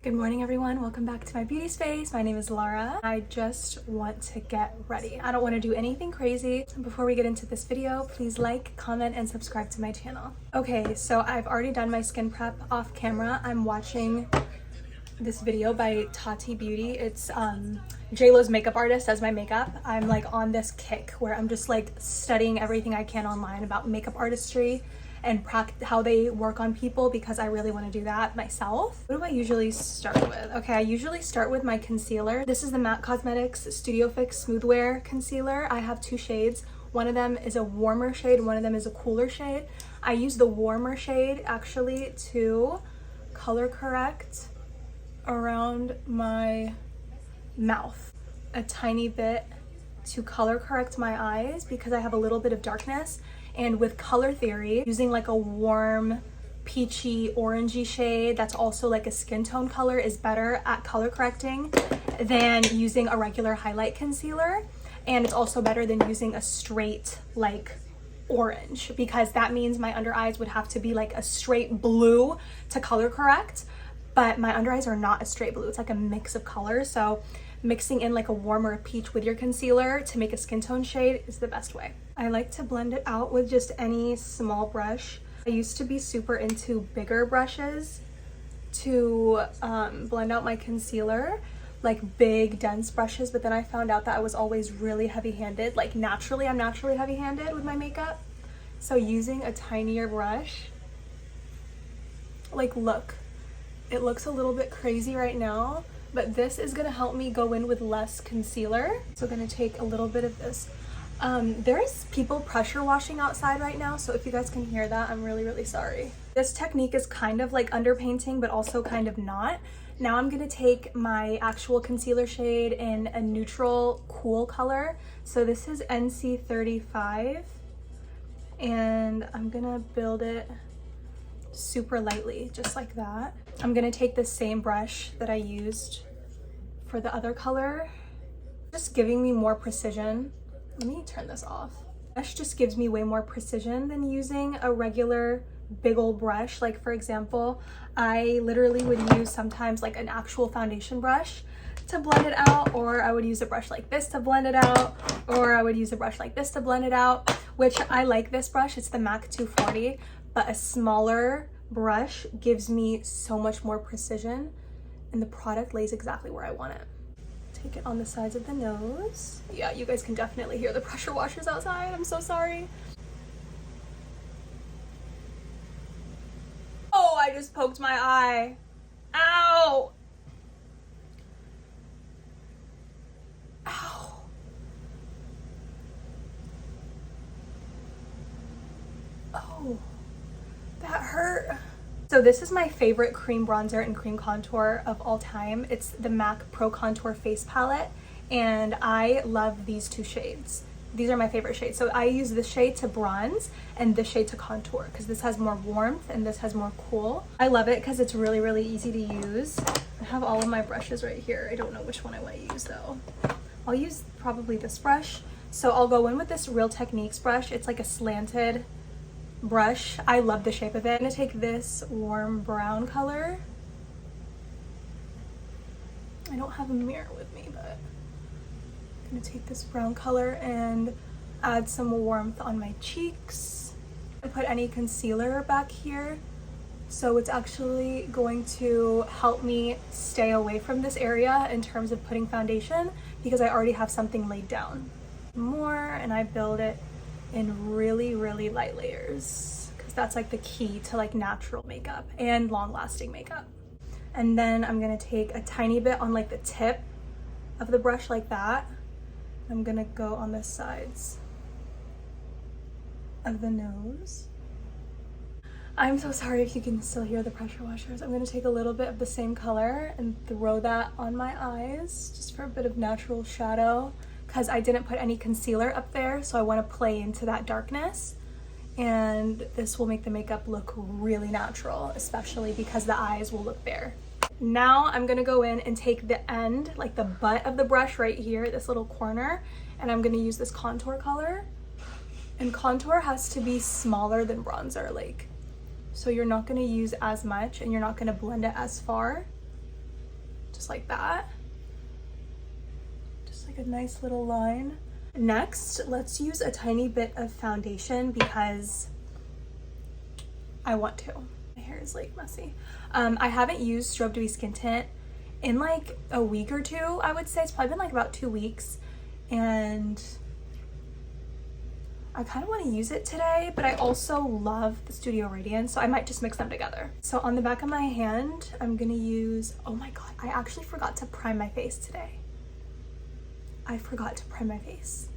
Good morning everyone, welcome back to my beauty space. My name is Lara. I just want to get ready. I don't want to do anything crazy. Before we get into this video, please like, comment, and subscribe to my channel. Okay, so I've already done my skin prep off camera. I'm watching this video by Tati Beauty. It's JLo's makeup artist does my makeup. I'm like on this kick where I'm just like studying everything I can online about makeup artistry and how they work on people because I really want to do that myself. What do I usually start with? Okay, I usually start with my concealer. This is the MAC Cosmetics Studio Fix Smoothwear concealer. I have two shades. One of them is a warmer shade, one of them is a cooler shade. I use the warmer shade actually to color correct around my mouth a tiny bit to color correct my eyes because I have a little bit of darkness. And with color theory, using like a warm peachy orangey shade that's also like a skin tone color is better at color correcting than using a regular highlight concealer. And it's also better than using a straight like orange because that means my under eyes would have to be like a straight blue to color correct, but my under eyes are not a straight blue. It's like a mix of colors. So mixing in like a warm or a peach with your concealer to make a skin tone shade is the best way. I like to blend it out with just any small brush. I used to be super into bigger brushes to blend out my concealer, like big dense brushes, but then I found out that I was always really heavy-handed. Like naturally, I'm naturally heavy-handed with my makeup. So using a tinier brush, like look, it looks a little bit crazy right now, but this is gonna help me go in with less concealer. So I'm gonna take a little bit of this. There's people pressure washing outside right now, so if you guys can hear that, I'm really sorry. This technique is kind of like underpainting, but also kind of not. Now I'm gonna take my actual concealer shade in a neutral cool color. So this is NC35, and I'm gonna build it super lightly, just like that. I'm gonna take the same brush that I used for the other color, just giving me more precision. Let me turn this off. Brush just gives me way more precision than using a regular big old brush. Like for example, I literally would use sometimes like an actual foundation brush to blend it out, or I would use a brush like this to blend it out, or I would use a brush like this to blend it out, which I like this brush. It's the MAC 240, but a smaller brush gives me so much more precision and the product lays exactly where I want it. Take it on the sides of the nose. Yeah, you guys can definitely hear the pressure washers outside. I'm so sorry. Oh, I just poked my eye. Ow! Ow. Oh, that hurt. So this is my favorite cream bronzer and cream contour of all time. It's the MAC Pro Contour Face Palette, and I love these two shades. These are my favorite shades. So I use this shade to bronze and this shade to contour because this has more warmth and this has more cool. I love it because it's really easy to use. I have all of my brushes right here. I don't know which one I want to use though. I'll use probably this brush. So I'll go in with this Real Techniques brush. It's like a slanted brush. I love the shape of it. I'm gonna take this warm brown color. I don't have a mirror with me, but I'm gonna take this brown color and add some warmth on my cheeks. I put any concealer back here, so it's actually going to help me stay away from this area in terms of putting foundation because I already have something laid down. More, and I build it in really light layers because that's like the key to like natural makeup and long-lasting makeup. And then I'm gonna take a tiny bit on like the tip of the brush like that. I'm gonna go on the sides of the nose. I'm so sorry if you can still hear the pressure washers. I'm gonna take a little bit of the same color and throw that on my eyes just for a bit of natural shadow, because I didn't put any concealer up there, so I want to play into that darkness, and this will make the makeup look really natural, especially because the eyes will look bare. Now I'm gonna go in and take the end, like the butt of the brush right here, this little corner, and I'm gonna use this contour color. And contour has to be smaller than bronzer, like, so you're not gonna use as much and you're not gonna blend it as far. just like that. Just like a nice little line. Next, let's use a tiny bit of foundation because I want to. My hair is like messy. I haven't used Strobe Dewy Skin Tint in like a week or two, I would say. It's probably been like about 2 weeks, and I kind of want to use it today, but I also love the Studio Radiance, so I might just mix them together. So on the back of my hand, I'm gonna use, oh my god, I actually forgot to prime my face today. I forgot to prime my face.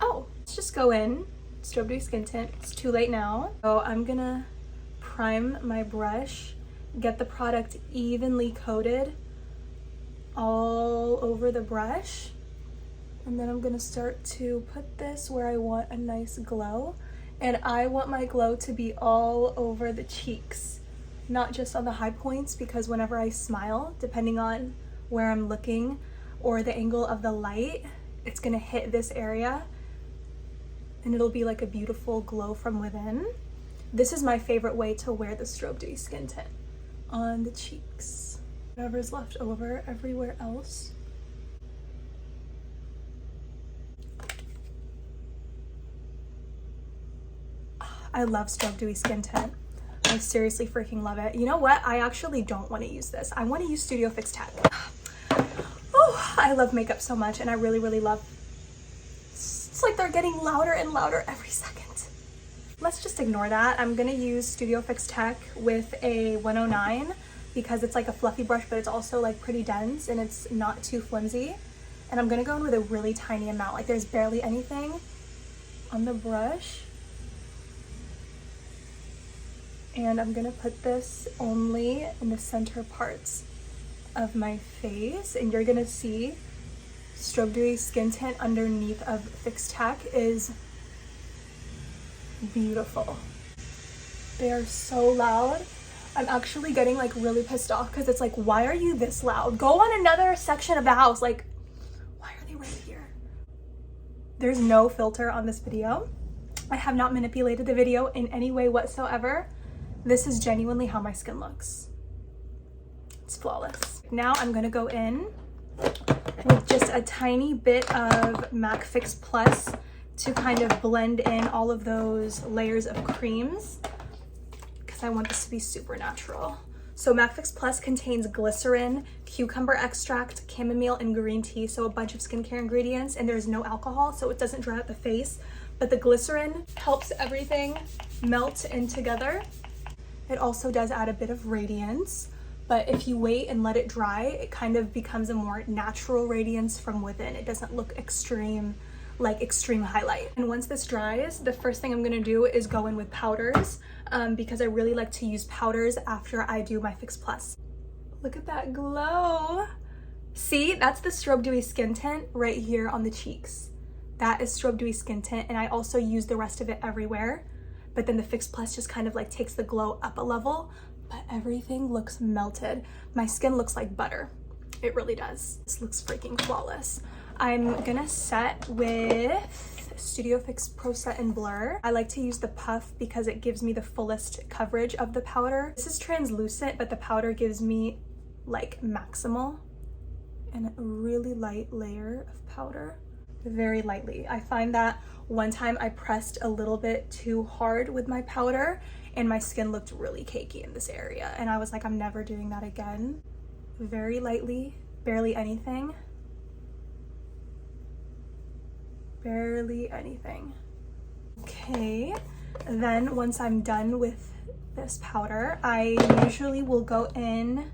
Oh, let's just go in, Strobe Dewy Skin Tint. It's too late now. So I'm gonna prime my brush, get the product evenly coated all over the brush. And then I'm gonna start to put this where I want a nice glow. And I want my glow to be all over the cheeks, not just on the high points, because whenever I smile, depending on where I'm looking or the angle of the light, it's gonna hit this area and it'll be like a beautiful glow from within. This is my favorite way to wear the Strobe Dewy Skin Tint, on the cheeks. Whatever's left over everywhere else. I love Strobe Dewy Skin Tint. I seriously freaking love it. You know what? I actually don't want to use this. I want to use Studio Fix Tech. Oh, I love makeup so much, and I really, really love. It's like they're getting louder and louder every second. Let's just ignore that. I'm gonna use Studio Fix Tech with a 109 because it's like a fluffy brush, but it's also like pretty dense and it's not too flimsy. And I'm gonna go in with a really tiny amount. Like there's barely anything on the brush. And I'm gonna put this only in the center parts of my face, and you're gonna see Strobe Dewy Skin Tint underneath of Fix Tech is beautiful. They are so loud. I'm actually getting like really pissed off because it's like, why are you this loud? Go on another section of the house. Like, why are they right here? There's no filter on this video. I have not manipulated the video in any way whatsoever. This is genuinely how my skin looks. It's flawless. Now I'm gonna go in with just a tiny bit of MAC Fix Plus to kind of blend in all of those layers of creams because I want this to be super natural. So MAC Fix Plus contains glycerin, cucumber extract, chamomile, and green tea, so a bunch of skincare ingredients, and there's no alcohol, so it doesn't dry out the face, but the glycerin helps everything melt in together. It also does add a bit of radiance, but if you wait and let it dry, it kind of becomes a more natural radiance from within. It doesn't look extreme, like extreme highlight. And once this dries, the first thing I'm gonna do is go in with powders because I really like to use powders after I do my Fix Plus. Look at that glow. See, that's the Strobe Dewy Skin Tint right here on the cheeks. That is Strobe Dewy Skin Tint, and I also use the rest of it everywhere. But then the Fix Plus just kind of like takes the glow up a level, but everything looks melted. My skin looks like butter. It really does. This looks freaking flawless. I'm gonna set with Studio Fix Pro Set and Blur. I like to use the puff because it gives me the fullest coverage of the powder. This is translucent, but the powder gives me like maximal and a really light layer of powder. Very lightly. I find that one time I pressed a little bit too hard with my powder and my skin looked really cakey in this area, and I was like, I'm never doing that again. Very lightly, barely anything. Barely anything. Okay, then once I'm done with this powder, I usually will go in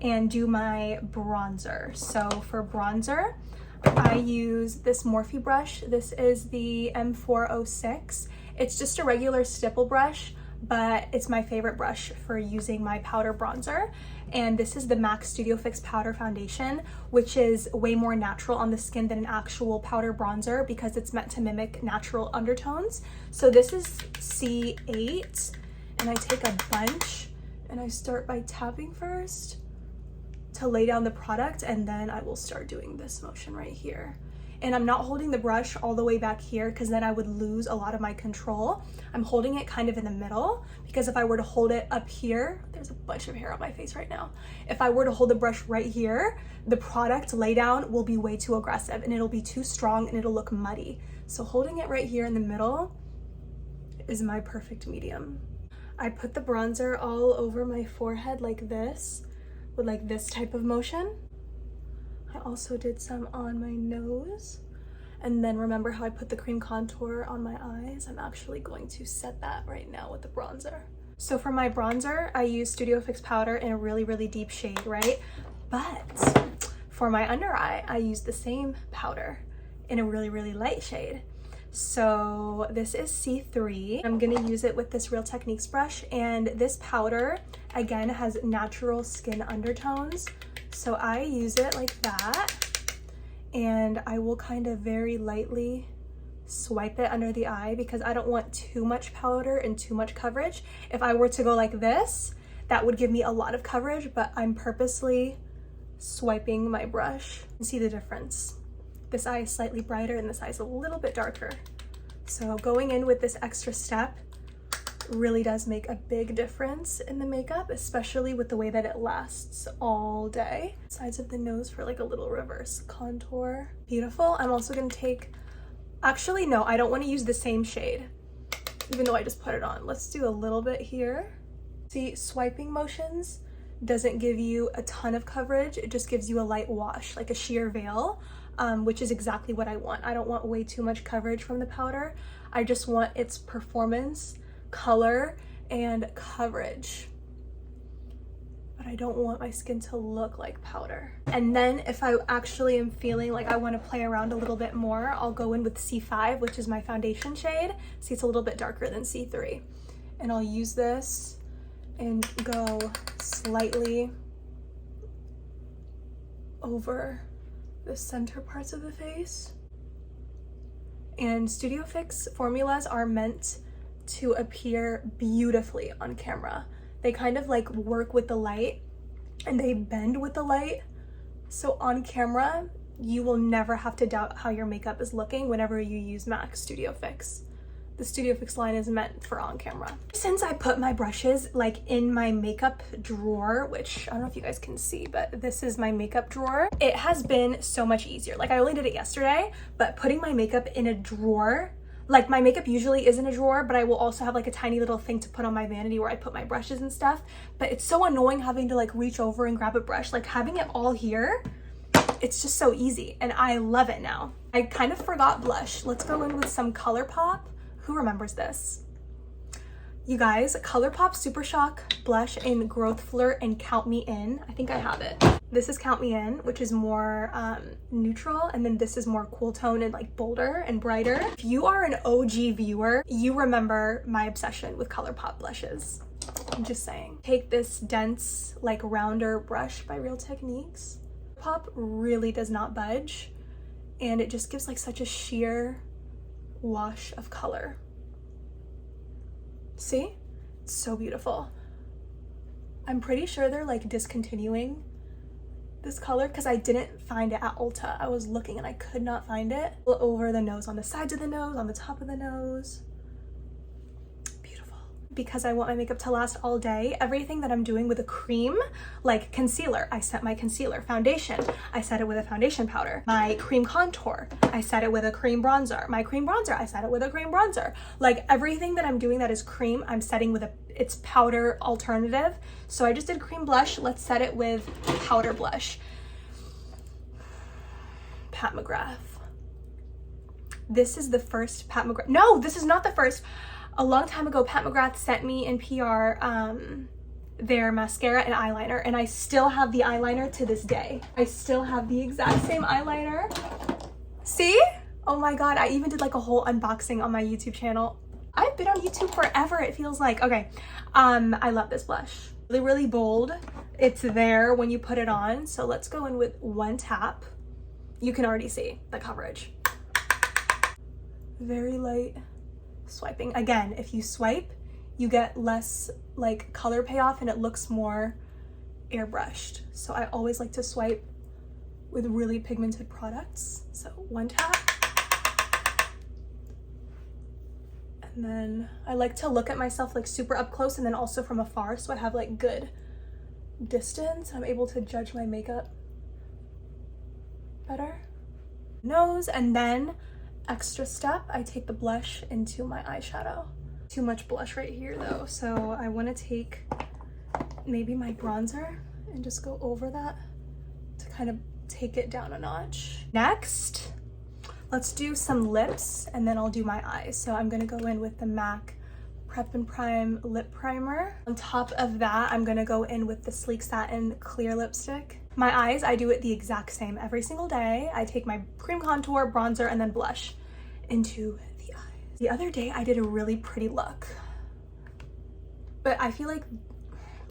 and do my bronzer. So for bronzer, I use this Morphe brush. This is the M406. It's just a regular stipple brush, but it's my favorite brush for using my powder bronzer. And this is the MAC Studio Fix Powder Foundation, which is way more natural on the skin than an actual powder bronzer because it's meant to mimic natural undertones. So this is C8, and I take a bunch and I start by tapping first to lay down the product, and then I will start doing this motion right here. And I'm not holding the brush all the way back here because then I would lose a lot of my control. I'm holding it kind of in the middle, because if I were to hold it up here, there's a bunch of hair on my face right now. If I were to hold the brush right here, the product laydown will be way too aggressive and it'll be too strong and it'll look muddy. So holding it right here in the middle is my perfect medium. I put the bronzer all over my forehead like this, with like this type of motion. I also did some on my nose. And then remember how I put the cream contour on my eyes? I'm actually going to set that right now with the bronzer. So for my bronzer, I use Studio Fix powder in a really, really deep shade, right? But for my under eye, I use the same powder in a really, really light shade. So this is C3. I'm gonna use it with this Real Techniques brush, and this powder, again, has natural skin undertones. So I use it like that, and I will kind of very lightly swipe it under the eye because I don't want too much powder and too much coverage. If I were to go like this, that would give me a lot of coverage, but I'm purposely swiping my brush. You can see the difference. This eye is slightly brighter and this eye is a little bit darker. So going in with this extra step really does make a big difference in the makeup, especially with the way that it lasts all day. Sides of the nose for like a little reverse contour. Beautiful. I'm also gonna take, actually no, I don't want to use the same shade, even though I just put it on. Let's do a little bit here. See, swiping motions doesn't give you a ton of coverage. It just gives you a light wash, like a sheer veil, which is exactly what I want. I don't want way too much coverage from the powder. I just want its performance, color, and coverage. But I don't want my skin to look like powder. And then if I actually am feeling like I want to play around a little bit more, I'll go in with C5, which is my foundation shade. See, it's a little bit darker than C3. And I'll use this and go slightly over the center parts of the face. And Studio Fix formulas are meant to appear beautifully on camera. They kind of like work with the light and they bend with the light. So on camera, you will never have to doubt how your makeup is looking whenever you use MAC Studio Fix. The Studio Fix line is meant for on camera. Since I put my brushes like in my makeup drawer, which I don't know if you guys can see, but this is my makeup drawer, it has been so much easier. Like I only did it yesterday, but putting my makeup in a drawer, like my makeup usually is in a drawer, but I will also have like a tiny little thing to put on my vanity where I put my brushes and stuff. But it's so annoying having to like reach over and grab a brush. Like having it all here, it's just so easy and I love it now. I kind of forgot blush. Let's go in with some ColourPop. Who remembers this? You guys, ColourPop Super Shock blush in Growth Flirt and Count Me In. I think I have it. This is Count Me In, which is more neutral, and then this is more cool tone and like bolder and brighter. If you are an OG viewer, you remember my obsession with ColourPop blushes. I'm just saying. Take this dense, like rounder brush by Real Techniques. Pop really does not budge, and it just gives like such a sheer wash of color. See? It's so beautiful. I'm pretty sure they're like discontinuing this color because I didn't find it at Ulta. I was looking and I could not find it. Over the nose, on the sides of the nose, on the top of the nose. Beautiful. Because I want my makeup to last all day, everything that I'm doing with a cream, like concealer, I set my concealer. Foundation, I set it with a foundation powder. My cream contour, I set it with a cream bronzer. My cream bronzer, I set it with a cream bronzer. Like everything that I'm doing that is cream, I'm setting with its powder alternative. So I just did cream blush. Let's set it with powder blush. Pat McGrath. This is the first Pat McGrath. No, this is not the first. A long time ago, Pat McGrath sent me in PR their mascara and eyeliner, and I still have the eyeliner to this day. I still have the exact same eyeliner. See? Oh my God, I even did like a whole unboxing on my YouTube channel. I've been on YouTube forever, it feels like. Okay, I love this blush. Really, really bold. It's there when you put it on. So let's go in with one tap. You can already see the coverage. Very light swiping. Again, if you swipe, you get less like color payoff and it looks more airbrushed. So I always like to swipe with really pigmented products. So one tap. And then I like to look at myself like super up close and then also from afar, so I have like good distance. I'm able to judge my makeup better. Nose, and then extra step, I take the blush into my eyeshadow. Too much blush right here though, so I want to take maybe my bronzer and just go over that to kind of take it down a notch. Next, let's do some lips and then I'll do my eyes. So I'm gonna go in with the MAC Prep and Prime Lip Primer. On top of that, I'm gonna go in with the Sleek Satin Clear Lipstick. My eyes, I do it the exact same every single day. I take my cream contour, bronzer, and then blush into the eyes. The other day, I did a really pretty look, but I feel like,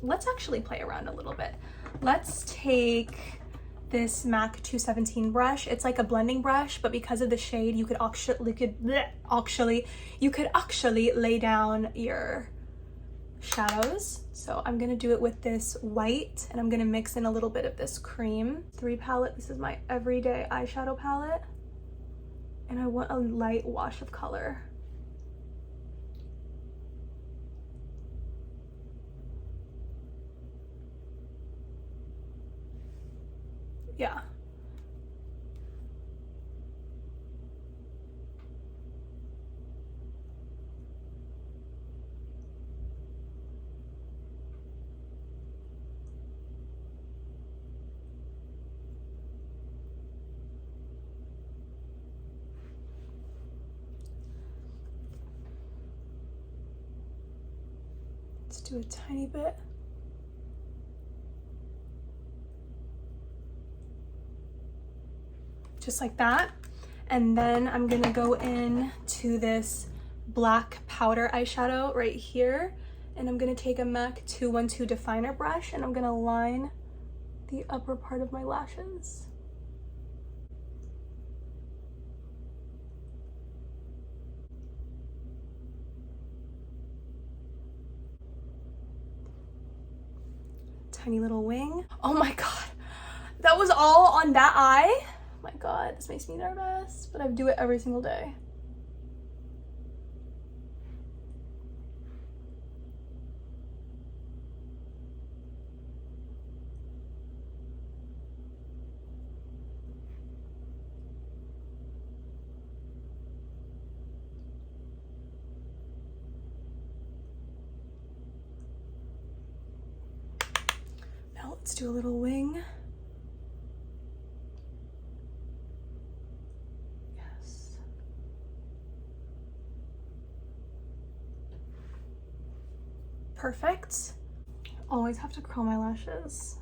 let's actually play around a little bit. Let's take this MAC 217 brush. It's like a blending brush, but because of the shade, you could actually lay down your shadows. So I'm gonna do it with this white, and I'm gonna mix in a little bit of this cream. 3 palette, this is my everyday eyeshadow palette. And I want a light wash of color. Yeah. Let's do a tiny bit. Just like that. And then I'm gonna go in to this black powder eyeshadow right here. And I'm gonna take a MAC 212 definer brush and I'm gonna line the upper part of my lashes. Tiny little wing. Oh my God, that was all on that eye. Oh my God, this makes me nervous, but I do it every single day. Now let's do a little wing. Yes. Perfect. Always have to curl my lashes.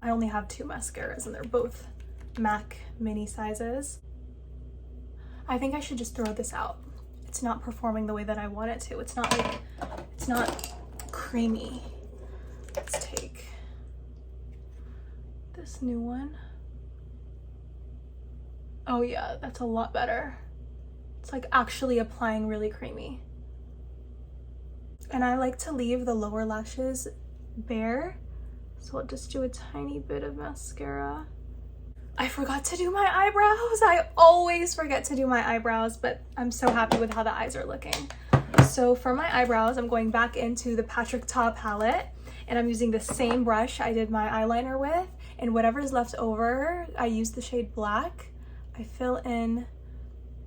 I only have 2 mascaras and they're both MAC mini sizes. I think I should just throw this out. It's not performing the way that I want it to. It's not creamy. Let's take this new one. Oh yeah, that's a lot better. It's like actually applying really creamy. And I like to leave the lower lashes bare, so I'll just do a tiny bit of mascara. I forgot to do my eyebrows. I always forget to do my eyebrows, but I'm so happy with how the eyes are looking. So for my eyebrows, I'm going back into the Patrick Ta palette, and I'm using the same brush I did my eyeliner with, and whatever's left over, I use the shade Black. I fill in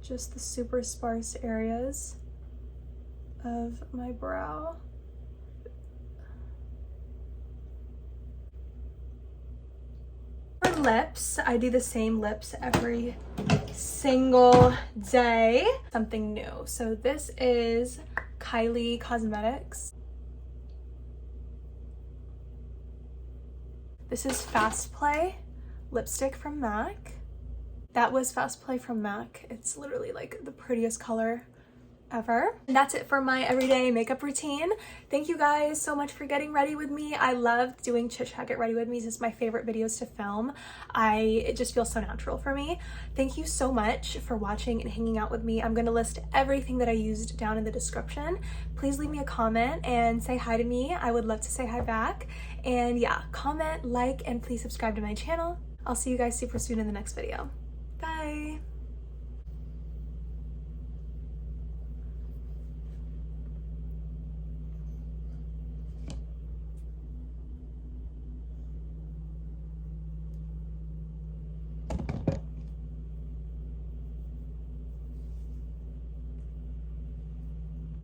just the super sparse areas of my brow. For lips, I do the same lips every single day. Something new. So this is Kylie Cosmetics. This is Fast Play lipstick from MAC. That was Fast Play from MAC. It's literally like the prettiest color ever. And that's it for my everyday makeup routine. Thank you guys so much for getting ready with me. I love doing Chit Chat Get Ready with Me. It's my favorite videos to film. It just feels so natural for me. Thank you so much for watching and hanging out with me. I'm gonna list everything that I used down in the description. Please leave me a comment and say hi to me. I would love to say hi back. And yeah, comment, like, and please subscribe to my channel. I'll see you guys super soon in the next video. Bye.